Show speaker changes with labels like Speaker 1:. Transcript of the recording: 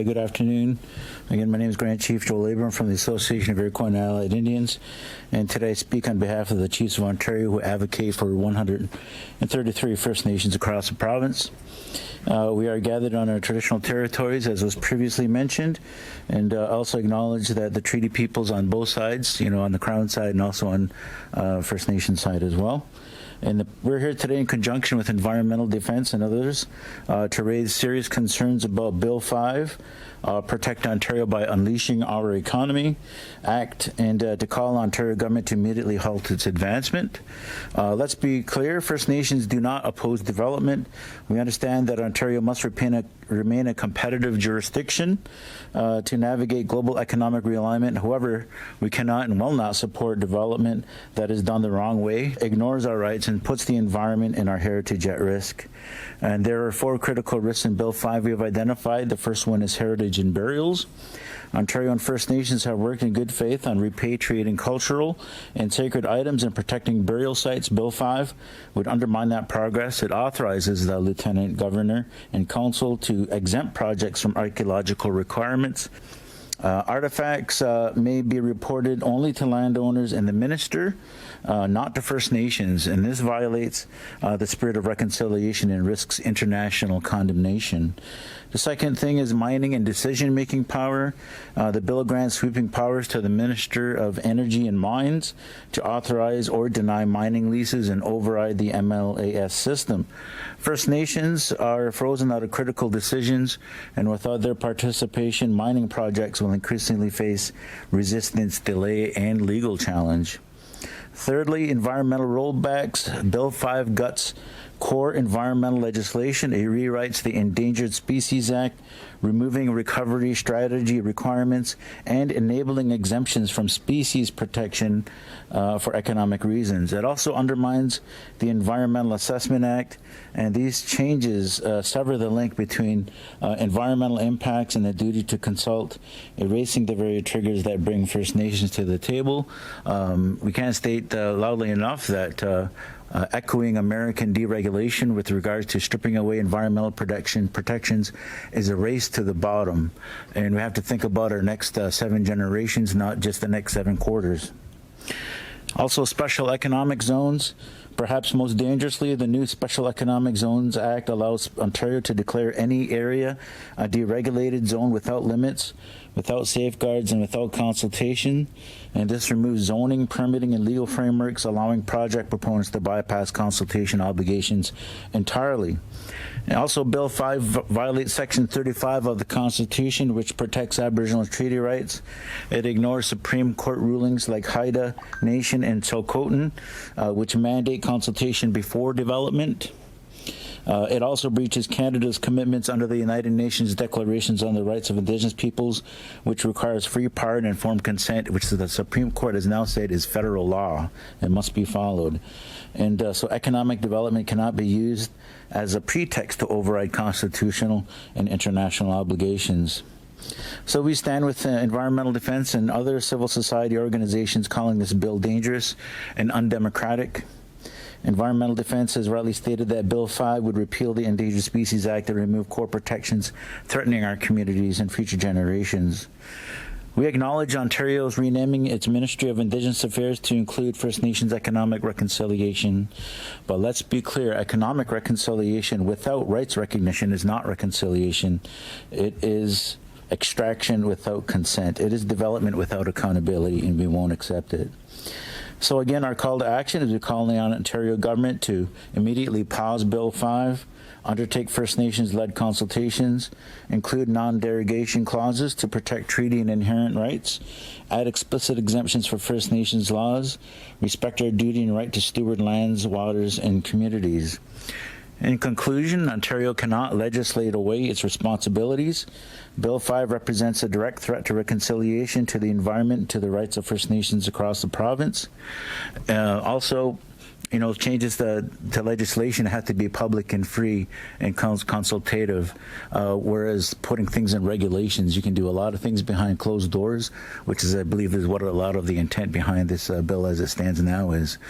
Speaker 1: Good afternoon. Again, my name is Chief Joel Abram from the Association of Iroquois and Allied Indians, and today I speak on behalf of the Chiefs of Ontario who advocate for 133 First Nations across the province. We are gathered on our traditional territories, as was previously mentioned, and also acknowledge that the treaty peoples on both sides, on the Crown side and also on First Nation side as well. And we're here today in conjunction with Environmental Defense and others to raise serious concerns about Bill 5, Protect Ontario by Unleashing Our Economy Act, and to call on Ontario government to immediately halt its advancement. Let's be clear, First Nations do not oppose development. We understand that Ontario must remain a competitive jurisdiction to navigate global economic realignment. However, we cannot and will not support development that is done the wrong way, ignores our rights, and puts the environment and our heritage at risk. And there are 4 critical risks in Bill 5 we have identified. The first one is heritage and burials. Ontario and First Nations have worked in good faith on repatriating cultural and sacred items and protecting burial sites. Bill 5 would undermine that progress. It authorizes the Lieutenant Governor and Council to exempt projects from archaeological requirements. Artifacts may be reported only to landowners and the minister, not to First Nations, and this violates the spirit of reconciliation and risks international condemnation. The second thing is mining and decision-making power. The bill grants sweeping powers to the Minister of Energy and Mines to authorize or deny mining leases and override the MLAS system. First Nations are frozen out of critical decisions, and without their participation, mining projects will increasingly face resistance, delay, and legal challenge. Thirdly, environmental rollbacks. Bill 5 guts core environmental legislation. It rewrites the Endangered Species Act, removing recovery strategy requirements and enabling exemptions from species protection for economic reasons. It also undermines the Environmental Assessment Act, and these changes sever the link between environmental impacts and the duty to consult, erasing the very triggers that bring First Nations to the table. We can't state loudly enough that echoing American deregulation with regards to stripping away environmental protections is a race to the bottom, and we have to think about our next 7 generations, not just the next 7 quarters. Also, special economic zones. Perhaps most dangerously, the new Special Economic Zones Act allows Ontario to declare any area a deregulated zone without limits, without safeguards, and without consultation. And this removes zoning, permitting, and legal frameworks, allowing project proponents to bypass consultation obligations entirely. And also, Bill 5 violates Section 35 of the Constitution, which protects Aboriginal treaty rights. It ignores Supreme Court rulings like Haida Nation and Sokoton, which mandate consultation before development. It also breaches Canada's commitments under the United Nations Declarations on the Rights of Indigenous Peoples, which requires free, prior, and informed consent, which the Supreme Court has now said is federal law and must be followed. And so economic development cannot be used as a pretext to override constitutional and international obligations. So we stand with Environmental Defense and other civil society organizations calling this bill dangerous and undemocratic. Environmental Defense has rightly stated that Bill 5 would repeal the Endangered Species Act and remove core protections threatening our communities and future generations. We acknowledge Ontario's renaming its Ministry of Indigenous Affairs to include First Nations economic reconciliation. But let's be clear, economic reconciliation without rights recognition is not reconciliation. It is extraction without consent. It is development without accountability, and we won't accept it. So again, our call to action is we're calling on Ontario government to immediately pause Bill 5, undertake First Nations-led consultations, include non-derogation clauses to protect treaty and inherent rights, add explicit exemptions for First Nations laws, respect our duty and right to steward lands, waters, and communities. In conclusion, Ontario cannot legislate away its responsibilities. Bill 5 represents a direct threat to reconciliation, to the environment, and to the rights of First Nations across the province. Also, changes to legislation have to be public and free and consultative, whereas putting things in regulations, you can do a lot of things behind closed doors, which is, I believe, is what a lot of the intent behind this bill as it stands now is.